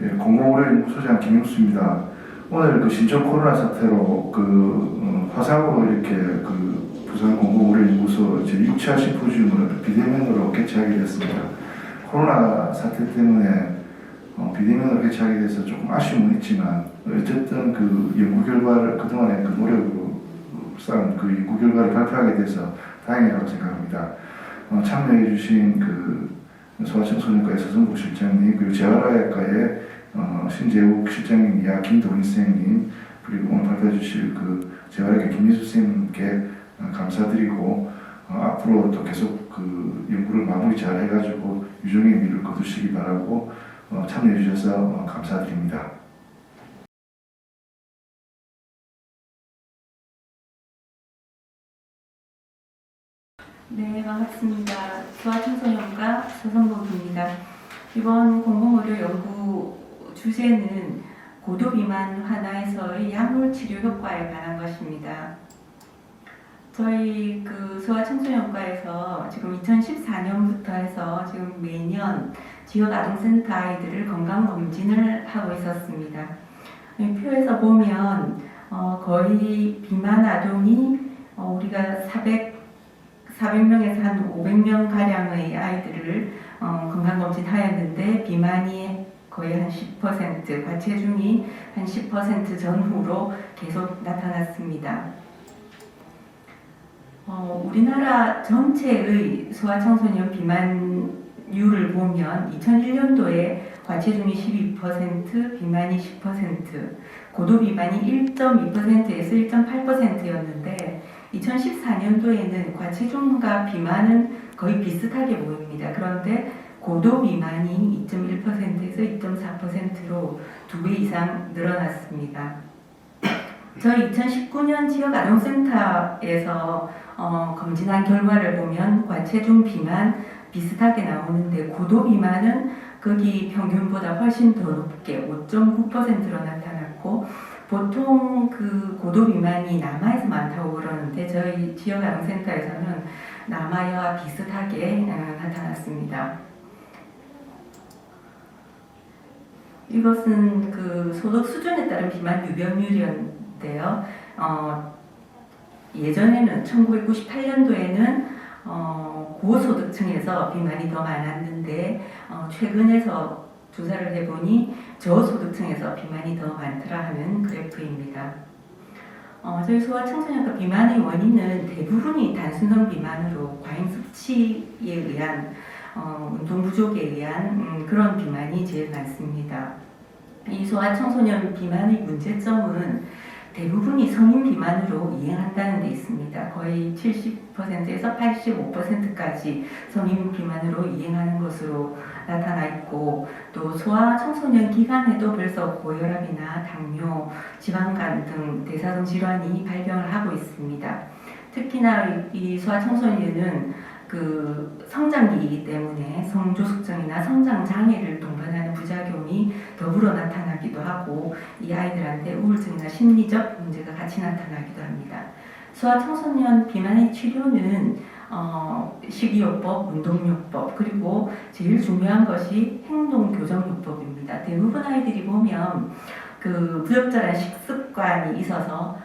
예, 공공의료연구소장 김용수입니다. 오늘 그 신종 코로나 사태로 화상으로 이렇게 부산 공공의료연구소 제6차 심포지움을 비대면으로 개최하게 됐습니다. 코로나 사태 때문에 비대면으로 개최하게 돼서 조금 아쉬움은 있지만 어쨌든 그 연구 결과를 그동안의 그 노력으로 쌓은 그 연구 결과를 발표하게 돼서 다행이라고 생각합니다. 참여해주신 소아청소년과의 서성국 실장님, 그리고 재활의학과의 신재욱 실장님 이하 김동희 선생님, 그리고 오늘 발표해주실 재활의학과 김민수 선생님께 감사드리고 앞으로 또 계속 연구를 마무리 잘 해가지고 유종의 미를 거두시기 바라고 참여해주셔서 감사드립니다. 네, 반갑습니다. 소아청소년과 서성국입니다. 이번 공공의료 연구 주제는 고도비만 환아에서의 약물 치료 효과에 관한 것입니다. 저희 소아청소년과에서 지금 2014년부터 해서 지금 매년 지역 아동센터 아이들을 건강검진을 하고 있었습니다. 이 표에서 보면 거의 비만 아동이 우리가 400명에서 한 500명 가량의 아이들을 건강검진 하였는데 비만이 거의 한 10%, 과체중이 한 10% 전후로 계속 나타났습니다. 우리나라 전체의 소아청소년 비만율을 보면 2001년도에 과체중이 12%, 비만이 10%, 고도비만이 1.2%에서 1.8%였는데 2014년도에는 과체중과 비만은 거의 비슷하게 보입니다. 그런데 고도비만이 2.1%에서 2.4%로 2배 이상 늘어났습니다. 저희 2019년 지역 아동센터에서 검진한 결과를 보면 과체중 비만 비슷하게 나오는데 고도비만은 거기 평균보다 훨씬 더 높게 5.9%로 나타났고 보통 고도비만이 남아에서 많다고 그러는데 저희 지역 아동센터에서는 남아와 비슷하게 나타났습니다. 이것은 소득 수준에 따른 비만 유병률이었는데요. 예전에는 1998년도에는 고소득층에서 비만이 더 많았는데 최근에서 조사를 해보니 저소득층에서 비만이 더 많더라 하는 그래프입니다. 저희 소아청소년과 비만의 원인은 대부분이 단순성 비만으로 과잉 섭취에 의한 운동 부족에 의한 그런 비만이 제일 많습니다. 이 소아청소년 비만의 문제점은 대부분이 성인 비만으로 이행한다는 데 있습니다. 거의 70%에서 85%까지 성인 비만으로 이행하는 것으로 나타나 있고 또 소아청소년 기간에도 벌써 고혈압이나 당뇨, 지방간 등 대사성 질환이 발병을 하고 있습니다. 특히나 이 소아청소년은 성장기이기 때문에 성조숙증이나 성장장애를 동반하는 부작용이 더불어 나타나기도 하고 이 아이들한테 우울증이나 심리적 문제가 같이 나타나기도 합니다. 소아청소년 비만의 치료는 식이요법, 운동요법, 그리고 제일 중요한 것이 행동교정요법입니다. 대부분 아이들이 보면 부적절한 식습관이 있어서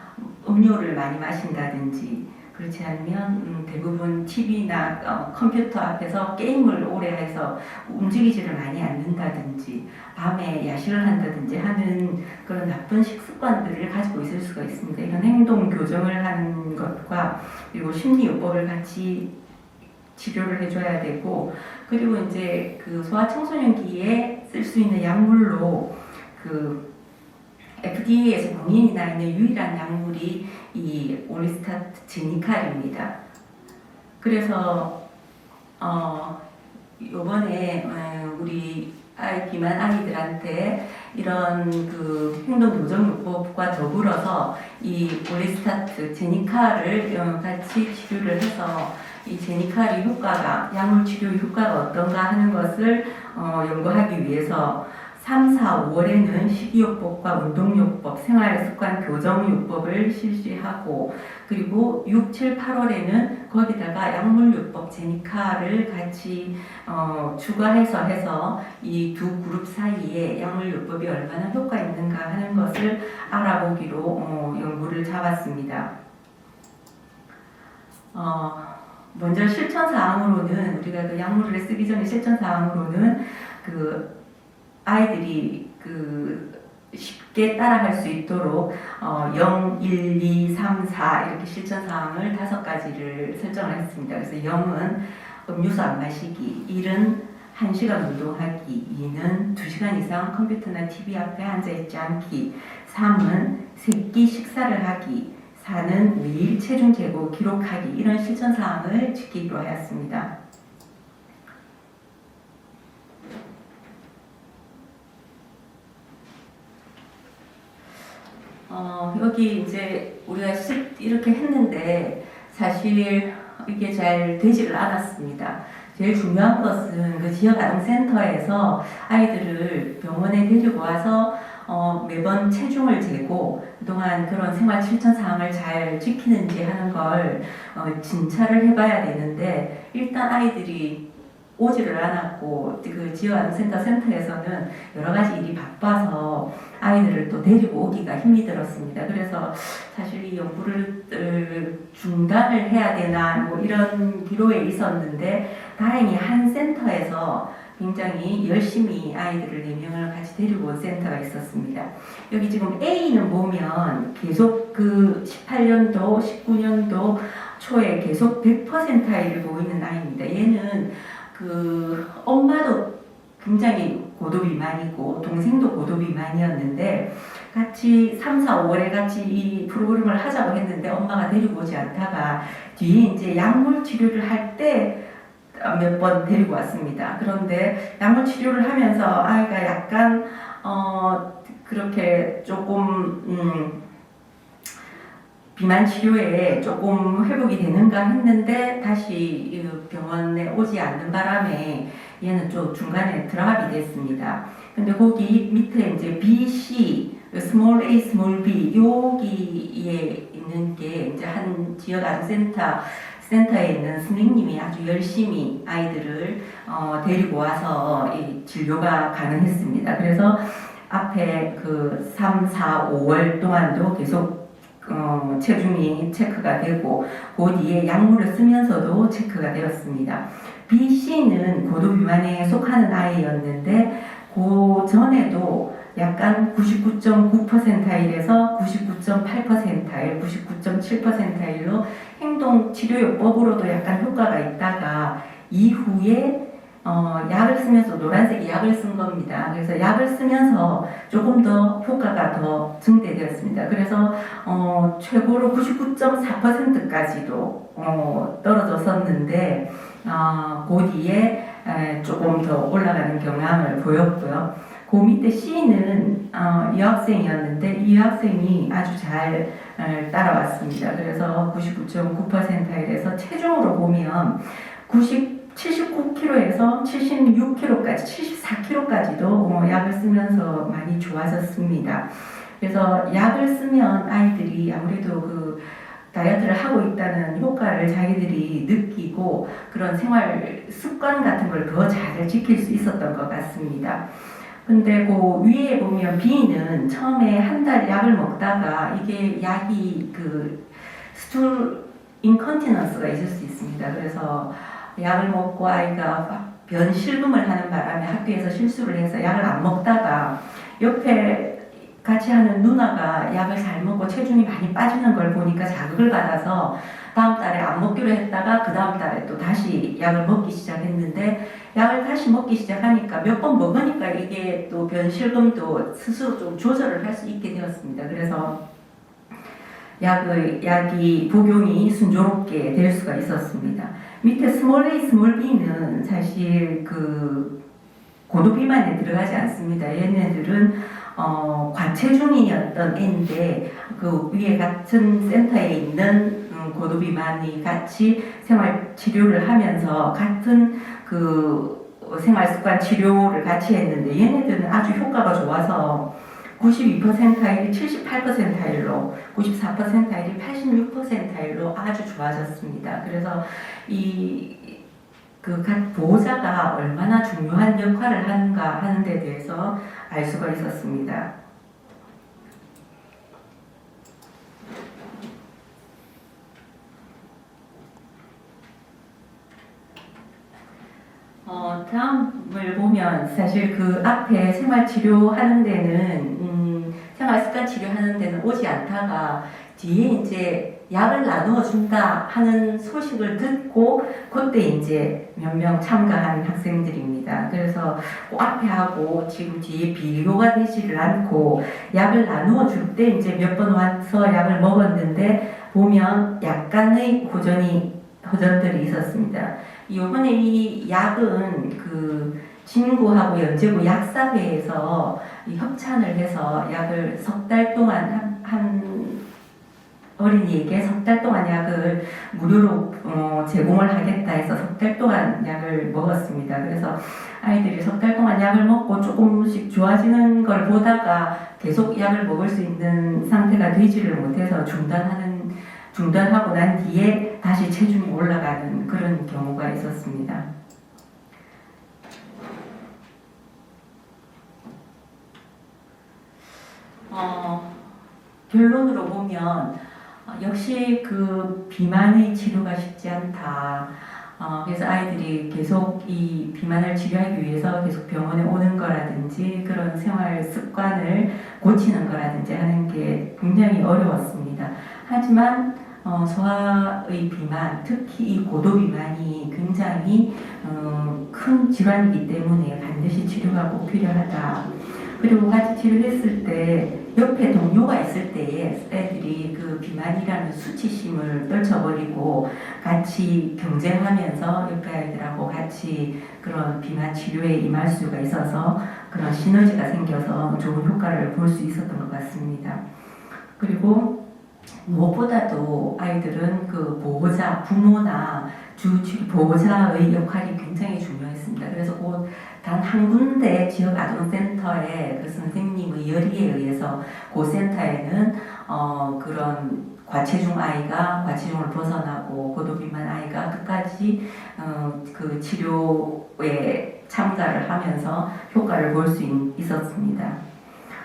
음료를 많이 마신다든지 그렇지 않으면 대부분 TV나 컴퓨터 앞에서 게임을 오래 해서 움직이지를 많이 않는다든지 밤에 야식을 한다든지 하는 그런 나쁜 식습관들을 가지고 있을 수가 있습니다. 이런 행동 교정을 하는 것과 그리고 심리요법을 같이 치료를 해줘야 되고 그리고 이제 소아청소년기에 쓸 수 있는 약물로 FDA에서 공인이 나 있는 유일한 약물이 이 올리스타트 제니칼입니다. 그래서 요번에 우리 비만 아이들한테 이런 행동 교정 요법과 더불어서 이 올리스타트 제니칼을 같이 치료를 해서 이 제니칼의 효과가 약물 치료 효과가 어떤가 하는 것을 연구하기 위해서 3, 4, 5월에는 식이요법과 운동요법, 생활습관 교정요법을 실시하고 그리고 6, 7, 8월에는 거기다가 약물요법 제니카를 같이 추가해서 이 두 그룹 사이에 약물요법이 얼마나 효과 있는가 하는 것을 알아보기로 연구를 잡았습니다. 먼저 실천사항으로는 우리가 그 약물을 쓰기 전에 실천사항으로는 그 아이들이 쉽게 따라할 수 있도록 0, 1, 2, 3, 4 이렇게 실천사항을 5가지를 설정을 했습니다. 그래서 0은 음료수 안 마시기, 1은 1시간 운동하기, 2는 2시간 이상 컴퓨터나 TV 앞에 앉아있지 않기, 3은 3끼 식사를 하기, 4는 매일 체중 재고 기록하기 이런 실천사항을 지키기로 하였습니다. 여기 이제 우리가 이렇게 했는데 사실 이게 잘 되지를 않았습니다. 제일 중요한 것은 그 지역 아동센터에서 아이들을 병원에 데리고 와서 매번 체중을 재고 그동안 그런 생활 실천 사항을 잘 지키는지 하는 걸 진찰을 해봐야 되는데 일단 아이들이 오지를 않았고 그 지역 아동센터 센터에서는 여러 가지 일이 바빠서 아이들을 또 데리고 오기가 힘이 들었습니다. 그래서 사실 이 연구를 중단을 해야 되나 뭐 이런 기로에 있었는데 다행히 한 센터에서 굉장히 열심히 아이들을 4명을 같이 데리고 온 센터가 있었습니다. 여기 지금 A는 보면 계속 그 18년도, 19년도 초에 계속 100%를 보이는 아이입니다. 얘는 그 엄마도 굉장히 고도비만이고 동생도 고도비만이었는데 같이 3, 4, 5월에 같이 이 프로그램을 하자고 했는데 엄마가 데리고 오지 않다가 뒤에 이제 약물 치료를 할 때 몇 번 데리고 왔습니다. 그런데 약물 치료를 하면서 아이가 약간 그렇게 조금 비만 치료에 조금 회복이 되는가 했는데 다시 병원에 오지 않는 바람에 얘는 좀 중간에 드랍이 됐습니다. 근데 거기 밑에 이제 B, C, small a, small b 여기에 있는 게 이제 한 지역 센터에 있는 선생님이 아주 열심히 아이들을 데리고 와서 이 진료가 가능했습니다. 그래서 앞에 그 3, 4, 5월 동안도 계속 체중이 체크가 되고 그 뒤에 약물을 쓰면서도 체크가 되었습니다. B, C는 고도비만에 속하는 아이였는데 그 전에도 약간 99.9%일에서 99.8%일, 99.7%일로 행동치료요법으로도 약간 효과가 있다가 이후에 약을 쓰면서 노란색이 약을 쓴 겁니다. 그래서 약을 쓰면서 조금 더 효과가 더 증대되었습니다. 그래서 최고로 99.4%까지도 떨어졌었는데 그 뒤에 조금 더 올라가는 경향을 보였고요. 그 밑에 C는 여학생이었는데 이 여학생이 아주 잘 따라왔습니다. 그래서 99.9%에서 체중으로 보면 79kg에서 76kg까지, 74kg까지도 약을 쓰면서 많이 좋아졌습니다. 그래서 약을 쓰면 아이들이 아무래도 그 다이어트를 하고 있다는 효과를 자기들이 느끼고 그런 생활 습관 같은 걸 더 잘 지킬 수 있었던 것 같습니다. 근데 그 위에 보면 B는 처음에 한 달 약을 먹다가 이게 약이 그 스툴 인컨티넌스가 있을 수 있습니다. 그래서 약을 먹고 아이가 변 실금을 하는 바람에 학교에서 실수를 해서 약을 안 먹다가 옆에 같이 하는 누나가 약을 잘 먹고 체중이 많이 빠지는 걸 보니까 자극을 받아서 다음 달에 안 먹기로 했다가 그 다음 달에 또 다시 약을 먹기 시작했는데 약을 다시 먹기 시작하니까 몇 번 먹으니까 이게 또 변실금도 스스로 좀 조절을 할 수 있게 되었습니다. 그래서 약이 복용이 순조롭게 될 수가 있었습니다. 밑에 스몰 A, 스몰 B는 사실 그 고도 비만에 들어가지 않습니다. 얘네들은 과체중이었던 애인데 그 위에 같은 센터에 있는 고도 비만이 같이 생활 치료를 하면서 같은 그 생활습관 치료를 같이 했는데 얘네들은 아주 효과가 좋아서 92%일이 78%일로 94%일이 86%일로 아주 좋아졌습니다. 그래서 각 보호자가 얼마나 중요한 역할을 하는가 하는 데 대해서 알 수가 있었습니다. 다음을 보면 사실 그 앞에 생활치료하는 데는 생활습관 치료하는 데는 오지 않다가 뒤에 이제 약을 나누어 준다 하는 소식을 듣고 그때 이제 몇 명 참가한 학생들입니다. 그래서 그 앞에 하고 지금 뒤에 비교가 되지를 않고 약을 나누어 줄 때 이제 몇 번 와서 약을 먹었는데 보면 약간의 호전들이 있었습니다. 이번에 이 약은 그 진구하고 연제구 약사회에서 협찬을 해서 약을 석 달 동안 한 어린이에게 석 달 동안 약을 무료로 제공을 하겠다 해서 석 달 동안 약을 먹었습니다. 그래서 아이들이 석 달 동안 약을 먹고 조금씩 좋아지는 걸 보다가 계속 약을 먹을 수 있는 상태가 되지를 못해서 중단하고 난 뒤에 다시 체중이 올라가는 그런 경우가 있었습니다. 결론으로 보면 역시 그 비만의 치료가 쉽지 않다. 그래서 아이들이 계속 이 비만을 치료하기 위해서 계속 병원에 오는 거라든지 그런 생활 습관을 고치는 거라든지 하는 게 굉장히 어려웠습니다. 하지만 소아의 비만, 특히 이 고도 비만이 굉장히 큰 질환이기 때문에 반드시 치료가 꼭 필요하다. 그리고 같이 치료했을 때 옆에 동료가 있을 때에 애들이 그 비만이라는 수치심을 떨쳐버리고 같이 경쟁하면서 옆에 아이들하고 같이 그런 비만 치료에 임할 수가 있어서 그런 시너지가 생겨서 좋은 효과를 볼 수 있었던 것 같습니다. 그리고 무엇보다도 아이들은 그 보호자, 부모나 보호자의 역할이 굉장히 중요했습니다. 그래서 곧 단 한 군데 지역 아동센터의 그 선생님의 열의에 의해서 그 센터에는 그런 과체중 아이가 과체중을 벗어나고 고도비만 아이가 끝까지 그 치료에 참가를 하면서 효과를 볼 수 있었습니다.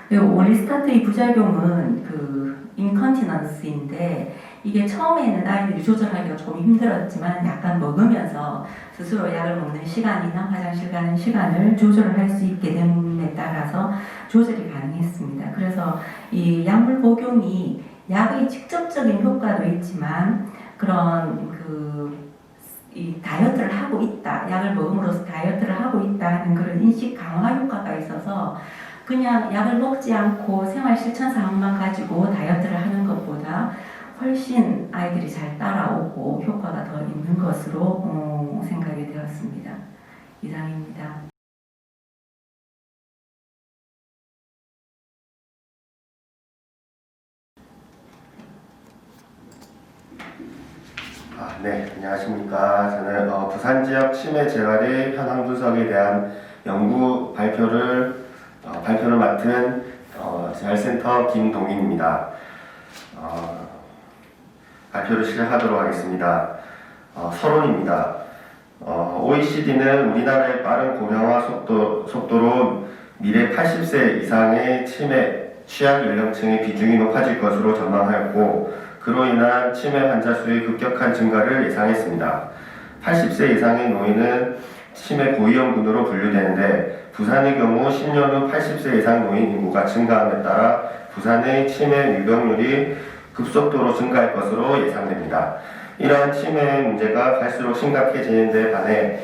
그리고 올리스타트의 부작용은 그 인컨티넌스인데 이게 처음에는 아이들이 조절하기가 좀 힘들었지만 약간 먹으면서 스스로 약을 먹는 시간이나 화장실 가는 시간을 조절을 할 수 있게 됨에 따라서 조절이 가능했습니다. 그래서 이 약물 복용이 약의 직접적인 효과도 있지만 그런 이 다이어트를 하고 있다, 약을 먹음으로써 다이어트를 하고 있다 하는 그런 인식 강화 효과가 있어서 그냥 약을 먹지 않고 생활 실천 사항만 가지고 다이어트를 하는 것보다 훨씬 아이들이 잘 따라오고 효과가 더 있는 것으로 생각이 되었습니다. 이상입니다. 네, 안녕하십니까. 저는 부산 지역 치매 재활의 현황 분석에 대한 연구 발표를 맡은 재활센터 김동인입니다. 발표를 시작하도록 하겠습니다. 서론입니다. OECD는 우리나라의 빠른 고령화 속도로 미래 80세 이상의 치매 취약 연령층의 비중이 높아질 것으로 전망하였고 그로 인한 치매 환자 수의 급격한 증가를 예상했습니다. 80세 이상의 노인은 치매 고위험군으로 분류되는데 부산의 경우 10년 후 80세 이상 노인 인구가 증가함에 따라 부산의 치매 유병률이 급속도로 증가할 것으로 예상됩니다. 이러한 치매 문제가 갈수록 심각해지는 데 반해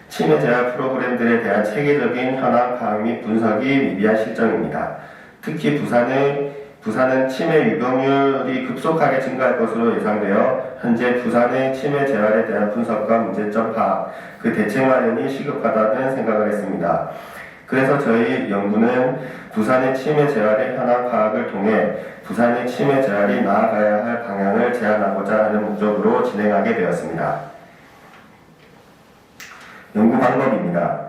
치매 재활 프로그램들에 대한 체계적인 현황 파악 및 분석이 미비한 실정입니다. 특히 부산은 치매 유병률이 급속하게 증가할 것으로 예상되어 현재 부산의 치매 재활에 대한 분석과 문제점 파악, 그 대책 마련이 시급하다는 생각을 했습니다. 그래서 저희 연구는 부산의 치매 재활의 현황 파악을 통해 부산의 치매 재활이 나아가야 할 방향을 제안하고자 하는 목적으로 진행하게 되었습니다. 연구 방법입니다.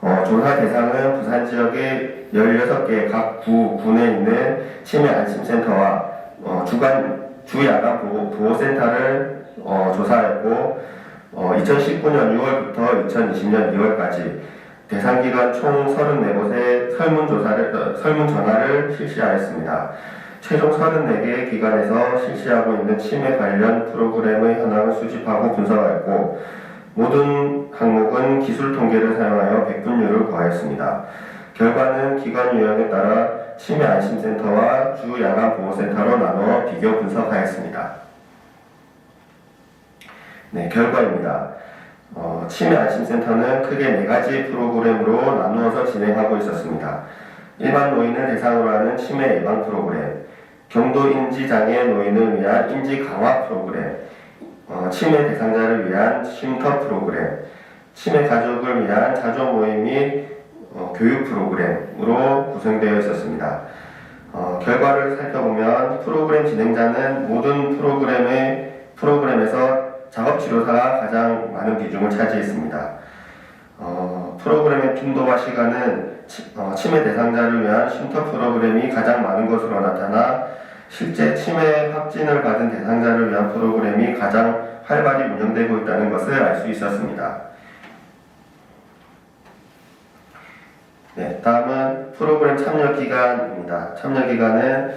조사 대상은 부산 지역의 16개 각 군에 있는 치매 안심센터와 주야간 보호센터를 조사했고 2019년 6월부터 2020년 2월까지 대상 기간 총 34곳에 설문 전화를 실시하였습니다. 최종 34개의 기관에서 실시하고 있는 치매 관련 프로그램의 현황을 수집하고 분석하였고 모든 항목은 기술 통계를 사용하여 백분율을 구하였습니다. 결과는 기관 유형에 따라 치매 안심센터와 주 야간 보호센터로 나누어 비교 분석하였습니다. 네, 결과입니다. 치매 안심센터는 크게 4가지 프로그램으로 나누어서 진행하고 있었습니다. 일반 노인을 대상으로 하는 치매 예방 프로그램, 경도 인지 장애 노인을 위한 인지 강화 프로그램, 치매 대상자를 위한 쉼터 프로그램, 치매 가족을 위한 자조 모임 및 교육 프로그램으로 구성되어 있었습니다. 결과를 살펴보면 프로그램 진행자는 모든 프로그램에서 작업치료사가 가장 많은 비중을 차지했습니다. 프로그램의 빈도와 시간은 치매 대상자를 위한 쉼터 프로그램이 가장 많은 것으로 나타나 실제 치매 확진을 받은 대상자를 위한 프로그램이 가장 활발히 운영되고 있다는 것을 알 수 있었습니다. 네, 다음은 프로그램 참여 기간입니다. 참여 기간은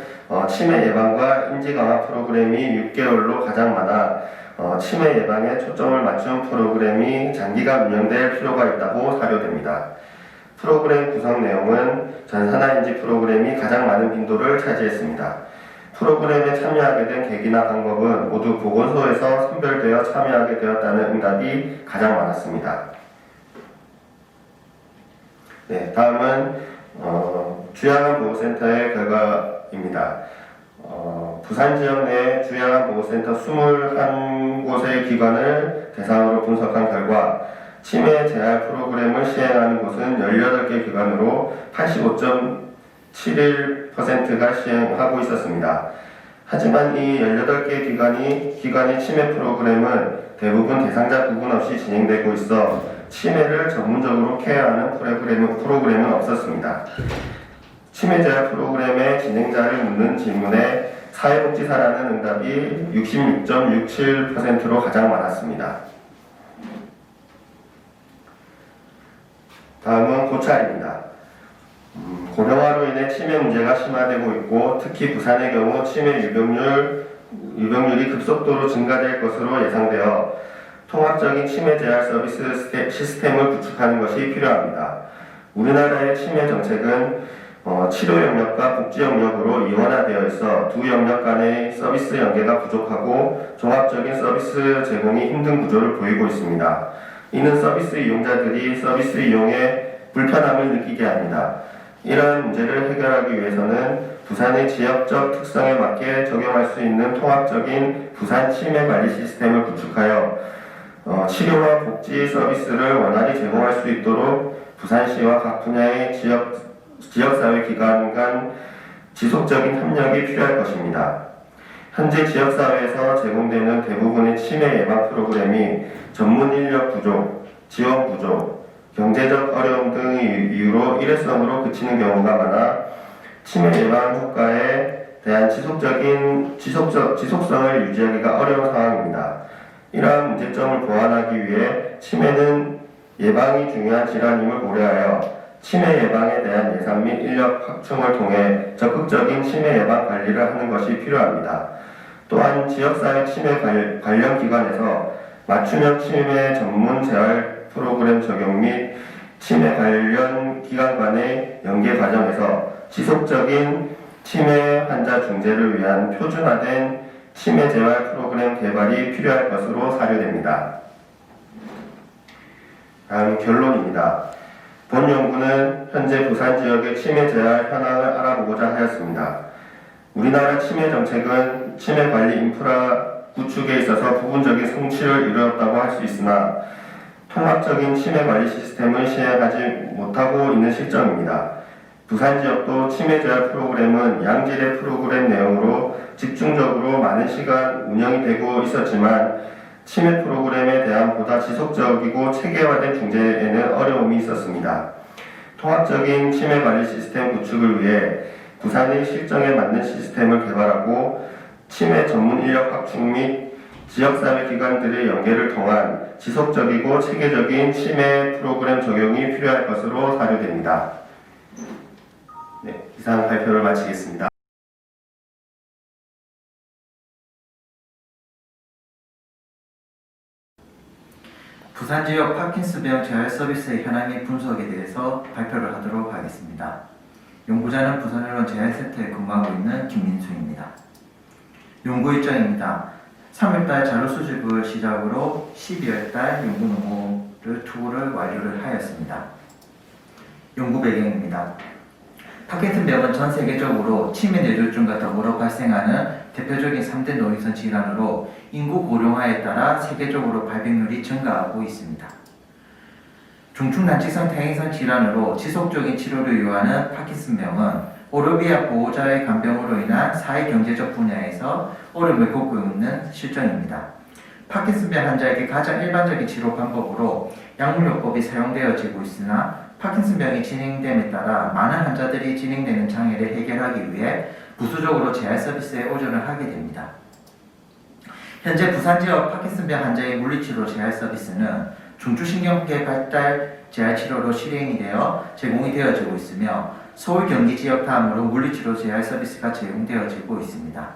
치매 예방과 인지 강화 프로그램이 6개월로 가장 많아 치매 예방에 초점을 맞춘 프로그램이 장기간 운영될 필요가 있다고 사료됩니다. 프로그램 구성 내용은 전산화인지 프로그램이 가장 많은 빈도를 차지했습니다. 프로그램에 참여하게 된 계기나 방법은 모두 보건소에서 선별되어 참여하게 되었다는 응답이 가장 많았습니다. 네, 다음은 주야간 보호센터의 결과입니다. 부산 지역 내 주야간 보호센터 21곳의 기관을 대상으로 분석한 결과 치매 재활 프로그램을 시행하는 곳은 18개 기관으로 85.71%가 시행하고 있었습니다. 하지만 이 18개 기관의 치매 프로그램은 대부분 대상자 구분 없이 진행되고 있어 치매를 전문적으로 케어하는 프로그램은 없었습니다. 치매 재활 프로그램의 진행자를 묻는 질문에 사회복지사라는 응답이 66.67%로 가장 많았습니다. 다음은 고찰입니다. 고령화로 인해 치매 문제가 심화되고 있고 특히 부산의 경우 치매 유병률이 급속도로 증가될 것으로 예상되어 통합적인 치매 재활 서비스 시스템을 구축하는 것이 필요합니다. 우리나라의 치매 정책은 치료 영역과 복지 영역으로 이원화되어 있어 두 영역 간의 서비스 연계가 부족하고 종합적인 서비스 제공이 힘든 구조를 보이고 있습니다. 이는 서비스 이용자들이 서비스 이용에 불편함을 느끼게 합니다. 이러한 문제를 해결하기 위해서는 부산의 지역적 특성에 맞게 적용할 수 있는 통합적인 부산 치매 관리 시스템을 구축하여 치료와 복지 서비스를 원활히 제공할 수 있도록 부산시와 각 분야의 지역사회 기관 간 지속적인 협력이 필요할 것입니다. 현재 지역사회에서 제공되는 대부분의 치매 예방 프로그램이 전문 인력 부족, 지원 부족, 경제적 어려움 등의 이유로 일회성으로 그치는 경우가 많아 치매 예방 효과에 대한 지속성을 유지하기가 어려운 상황입니다. 이러한 문제점을 보완하기 위해 치매는 예방이 중요한 질환임을 고려하여 치매 예방에 대한 예산 및 인력 확충을 통해 적극적인 치매 예방 관리를 하는 것이 필요합니다. 또한 지역사회 치매 관련 기관에서 맞춤형 치매 전문 재활 프로그램 적용 및 치매 관련 기관 간의 연계 과정에서 지속적인 치매 환자 중재를 위한 표준화된 치매 재활 프로그램 개발이 필요할 것으로 사료됩니다. 다음 결론입니다. 본 연구는 현재 부산 지역의 치매 재활 현황을 알아보고자 하였습니다. 우리나라 치매 정책은 치매 관리 인프라 구축에 있어서 부분적인 성취를 이루었다고 할 수 있으나 통합적인 치매 관리 시스템을 시행하지 못하고 있는 실정입니다. 부산 지역도 치매 재활 프로그램은 양질의 프로그램 내용으로 집중적으로 많은 시간 운영이 되고 있었지만 치매 프로그램에 대한 보다 지속적이고 체계화된 중재에는 어려움이 있었습니다. 통합적인 치매 관리 시스템 구축을 위해 부산의 실정에 맞는 시스템을 개발하고 치매 전문 인력 확충 및 지역사회기관들의 연계를 통한 지속적이고 체계적인 치매 프로그램 적용이 필요할 것으로 사료됩니다. 네, 이상 발표를 마치겠습니다. 부산 지역 파킨슨병 재활 서비스의 현황 및 분석에 대해서 발표를 하도록 하겠습니다. 연구자는 부산의료원 재활센터에 근무하고 있는 김민수입니다. 연구 일정입니다. 3월달 자료 수집을 시작으로 12월달 연구 논문을 투구를 완료를 하였습니다. 연구 배경입니다. 파킨슨병은 전 세계적으로 치매 뇌졸중과 더불어 발생하는 대표적인 3대 노인성 질환으로 인구 고령화에 따라 세계적으로 발병률이 증가하고 있습니다. 중증난치성 퇴행성 질환으로 지속적인 치료를 요하는 파킨슨병은 오르비아 보호자의 간병으로 인한 사회경제적 분야에서 어려움을 겪고 있는 실정입니다. 파킨슨병 환자에게 가장 일반적인 치료 방법으로 약물요법이 사용되어지고 있으나 파킨슨병이 진행됨에 따라 많은 환자들이 진행되는 장애를 해결하기 위해 부수적으로 재활 서비스에 의존을 하게 됩니다. 현재 부산 지역 파킨슨병 환자의 물리치료 재활 서비스는 중추신경계 발달 재활 치료로 실행이 되어 제공이 되어지고 있으며 서울 경기 지역 다음으로 물리치료 재활 서비스가 제공되어지고 있습니다.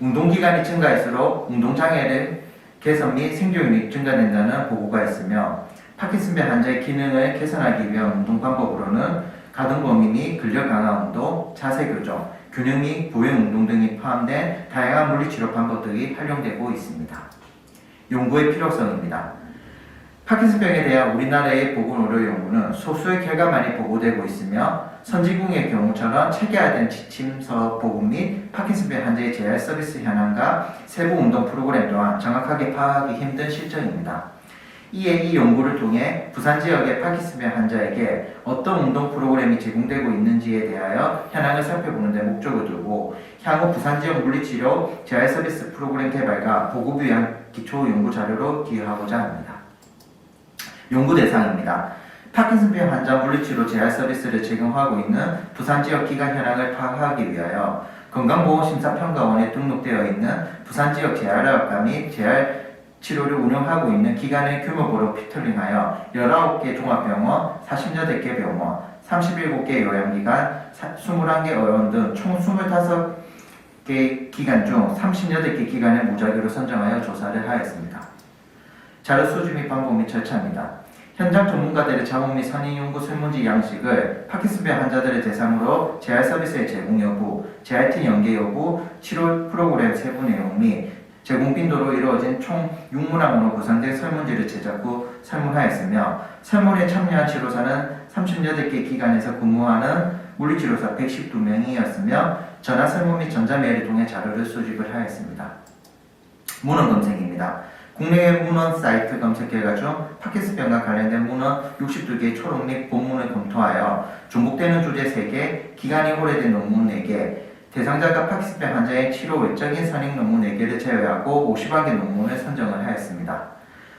운동기간이 증가할수록 운동장애를 개선 및 생존율이 증가된다는 보고가 있으며 파킨슨병 환자의 기능을 개선하기 위한 운동 방법으로는 가동 범위 및 근력 강화 운동, 자세 교정, 균형 및 보행 운동 등이 포함된 다양한 물리치료 방법들이 활용되고 있습니다. 연구의 필요성입니다. 파킨슨병에 대한 우리나라의 보건의료 연구는 소수의 결과만이 보고되고 있으며 선진국의 경우처럼 체계화된 지침서 보고 및 파킨슨병 환자의 재활 서비스 현황과 세부 운동 프로그램 또한 정확하게 파악하기 힘든 실정입니다. 이에 이 연구를 통해 부산 지역의 파킨슨병 환자에게 어떤 운동 프로그램이 제공되고 있는지에 대하여 현황을 살펴보는 데 목적을 두고 향후 부산 지역 물리치료 재활 서비스 프로그램 개발과 보급을 위한 기초 연구 자료로 기여하고자 합니다. 연구 대상입니다. 파킨슨병 환자 물리치료 재활 서비스를 제공하고 있는 부산 지역 기관 현황을 파악하기 위하여 건강보험심사평가원에 등록되어 있는 부산 지역 재활의학과 및 재활 치료를 운영하고 있는 기관의 규모별로 피터링하여 19개 종합병원, 40여 개 병원, 37개 요양기관, 21개 의원 등 총 25개 기관 중 38개 기관의 무작위로 선정하여 조사를 하였습니다. 자료 수집 및 방법 및 절차입니다. 현장 전문가들의 자문 및 선임 연구 설문지 양식을 파킨슨병 환자들을 대상으로 재활 서비스의 제공 여부, 재활팀 연계 여부, 치료 프로그램 세부 내용 및 제공 빈도로 이루어진 총 6문항으로 구성된 설문지를 제작 후 설문하였으며 설문에 참여한 치료사는 38개 기관에서 근무하는 물리치료사 112명이었으며 전화 설문 및 전자메일을 통해 자료를 수집을 하였습니다. 문헌 검색입니다. 국내외 문헌 사이트 검색 결과 중 파킨슨병과 관련된 문헌 62개의 초록 및 본문을 검토하여 중복되는 주제 3개, 기간이 오래된 논문 4개, 대상자가 파킨슨병 환자의 치료 외적인 선행 논문 4개를 제외하고 50여 논문을 선정을 하였습니다.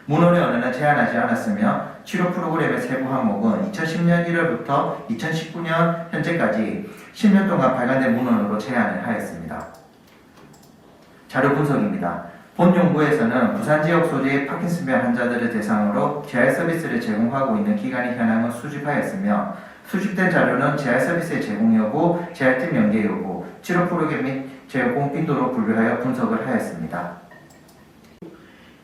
문헌의 언어는 제한하지 않았으며 치료 프로그램의 세부 항목은 2010년 1월부터 2019년 현재까지 10년 동안 발간된 문헌으로 제한을 하였습니다. 자료 분석입니다. 본 연구에서는 부산 지역 소재의 파킨슨병 환자들을 대상으로 재활 서비스를 제공하고 있는 기관의 현황을 수집하였으며 수집된 자료는 재활 서비스의 제공 여부, 재활팀 연계 여부, 치료 프로그램 및 제공 빈도로 분류하여 분석을 하였습니다.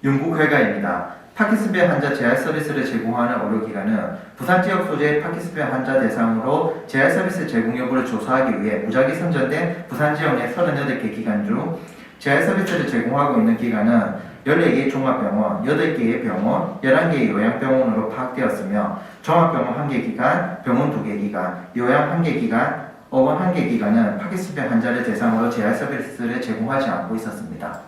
연구 결과입니다. 파킨슨병 환자 재활 서비스를 제공하는 의료기관은 부산 지역 소재의 파킨슨병 환자 대상으로 재활 서비스 제공 여부를 조사하기 위해 무작위 선정된 부산 지역 내 38개 기관 중 재활 서비스를 제공하고 있는 기관은 14개의 종합병원, 8개의 병원, 11개의 요양병원으로 파악되었으며 종합병원 1개 기관, 병원 2개 기관, 요양 1개 기관, 의원 1개 기관은 파킨슨병 환자를 대상으로 재활 서비스를 제공하지 않고 있었습니다.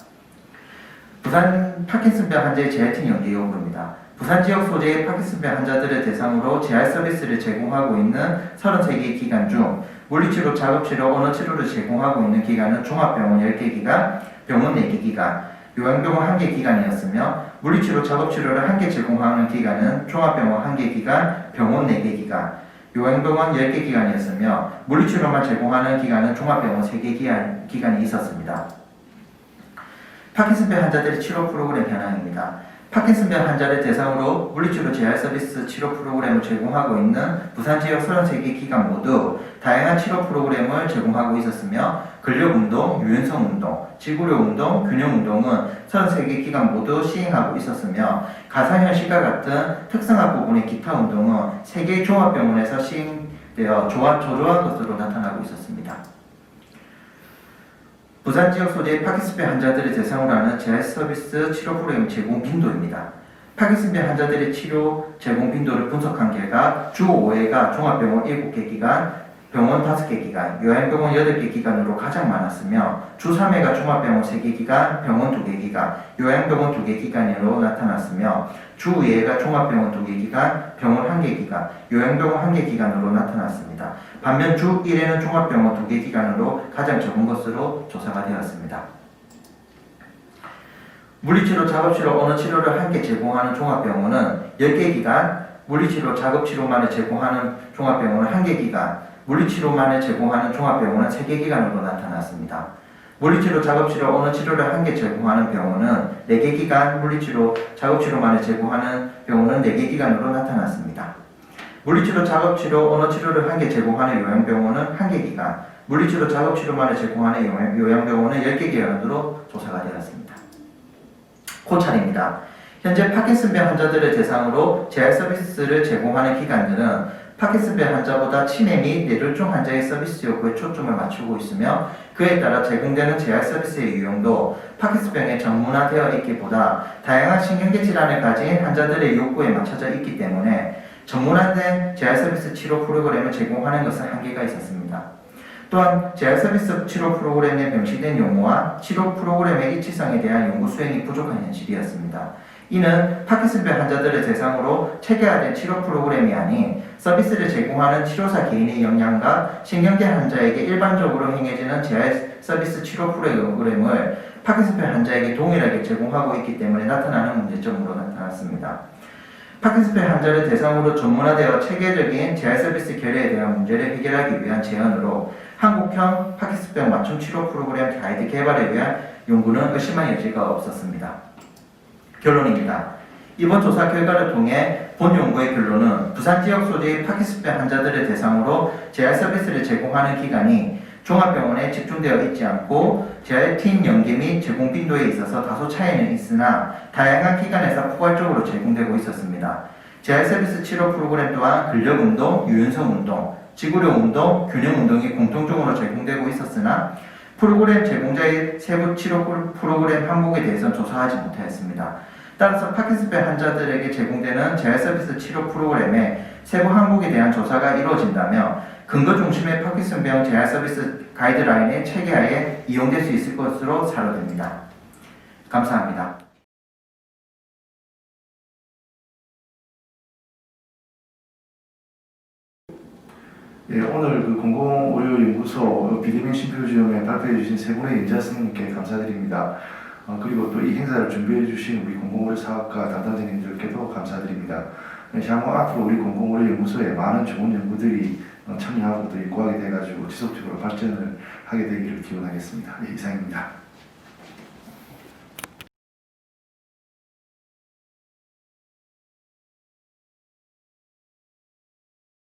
부산 파킨슨병 환자의 재활팀 연계 여부입니다. 부산 지역 소재의 파킨슨병 환자들을 대상으로 재활 서비스를 제공하고 있는 33개 기관 중 물리치료, 작업치료, 언어치료를 제공하고 있는 기관은 종합병원 10개 기관, 병원 4개 기관, 요양병원 1개 기관이었으며 물리치료, 작업치료를 1개 제공하는 기관은 종합병원 1개 기관, 병원 4개 기관, 요양병원 10개 기관이었으며 물리치료만 제공하는 기관은 종합병원 3개 기관이 있었습니다. 파킨슨병 환자들의 치료 프로그램 현황입니다. 파킨슨병 환자를 대상으로 물리치료 재활 서비스 치료 프로그램을 제공하고 있는 부산 지역 33개 기관 모두 다양한 치료 프로그램을 제공하고 있었으며 근력운동, 유연성운동, 지구력운동, 균형운동은 33개 기관 모두 시행하고 있었으며 가상현실과 같은 특성화 부분의 기타 운동은 3개 종합병원에서 시행되어 조조한 것으로 나타나고 있었습니다. 부산 지역 소재의 파킨슨병 환자들을 대상으로 하는 재활 서비스 치료 프로그램 제공 빈도입니다. 파킨슨병 환자들의 치료 제공 빈도를 분석한 결과 주 5회가 종합병원 7개 기관, 병원 5개 기관, 요양병원 8개 기관으로 가장 많았으며 주 3회가 종합병원 3개 기관, 병원 2개 기관, 요양병원 2개 기관으로 나타났으며 주 2회가 종합병원 2개 기관, 병원 1개 기관, 요양병원 1개 기관으로 나타났습니다. 반면 주 1회는 종합병원 2개 기관으로 가장 적은 것으로 조사가 되었습니다. 물리치료, 작업치료, 언어치료를 함께 제공하는 종합병원은 10개 기관, 물리치료, 작업치료만을 제공하는 종합병원은 1개 기관, 물리치료만을 제공하는 종합병원은 3개 기관으로 나타났습니다. 물리치료, 작업치료, 언어치료를 함께 제공하는 병원은 4개 기관, 물리치료, 작업치료만을 제공하는 병원은 4개 기관으로 나타났습니다. 물리치료, 작업치료, 언어치료를 함께 제공하는 요양병원은 1개 기관, 물리치료, 작업치료만을 제공하는 요양병원은 10개 기관으로 조사가 되었습니다. 고찰입니다. 현재 파킨슨병 환자들을 대상으로 재활 서비스를 제공하는 기관들은 파킨슨병 환자보다 치매 및 뇌졸중 환자의 서비스 요구에 초점을 맞추고 있으며 그에 따라 제공되는 재활 서비스의 유형도 파킨슨병에 전문화되어 있기보다 다양한 신경계 질환을 가진 환자들의 욕구에 맞춰져 있기 때문에 전문화된 재활 서비스 치료 프로그램을 제공하는 것은 한계가 있었습니다. 또한 재활 서비스 치료 프로그램에 명시된 용어와 치료 프로그램의 일치성에 대한 연구 수행이 부족한 현실이었습니다. 이는 파킨슨병 환자들을 대상으로 체계화된 치료 프로그램이 아닌 서비스를 제공하는 치료사 개인의 역량과 신경계 환자에게 일반적으로 행해지는 재활 서비스 치료 프로그램을 파킨슨병 환자에게 동일하게 제공하고 있기 때문에 나타나는 문제점으로 나타났습니다. 파킨슨병 환자를 대상으로 전문화되어 체계적인 재활 서비스 결여에 대한 문제를 해결하기 위한 제안으로 한국형 파킨슨병 맞춤 치료 프로그램 가이드 개발에 위한 연구는 의심할 여지가 없었습니다. 결론입니다. 이번 조사 결과를 통해 본 연구의 결론은 부산 지역 소재의 파킨슨병 환자들을 대상으로 재활 서비스를 제공하는 기관이 종합병원에 집중되어 있지 않고 재활팀 연계 및 제공 빈도에 있어서 다소 차이는 있으나 다양한 기관에서 포괄적으로 제공되고 있었습니다. 재활 서비스 치료 프로그램 또한 근력운동, 유연성운동, 지구력운동, 균형운동이 공통적으로 제공되고 있었으나 프로그램 제공자의 세부 치료 프로그램 항목에 대해서는 조사하지 못하였습니다. 따라서 파킨슨병 환자들에게 제공되는 재활 서비스 치료 프로그램의 세부 항목에 대한 조사가 이루어진다면 근거 중심의 파킨슨병 재활 서비스 가이드라인의 체계하에 이용될 수 있을 것으로 사료됩니다. 감사합니다. 예, 오늘 그 공공의료연구소 비대면 심포지엄에 발표해 주신 세 분의 인자 선생님께 감사드립니다. 그리고 또 이 행사를 준비해 주신 우리 공공의료 사업가 담당자님들께도 감사드립니다. 향후 앞으로 우리 공공의료연구소에 많은 좋은 연구들이 참여하고 또 연구하게 돼가지고 지속적으로 발전을 하게 되기를 기원하겠습니다. 예, 이상입니다.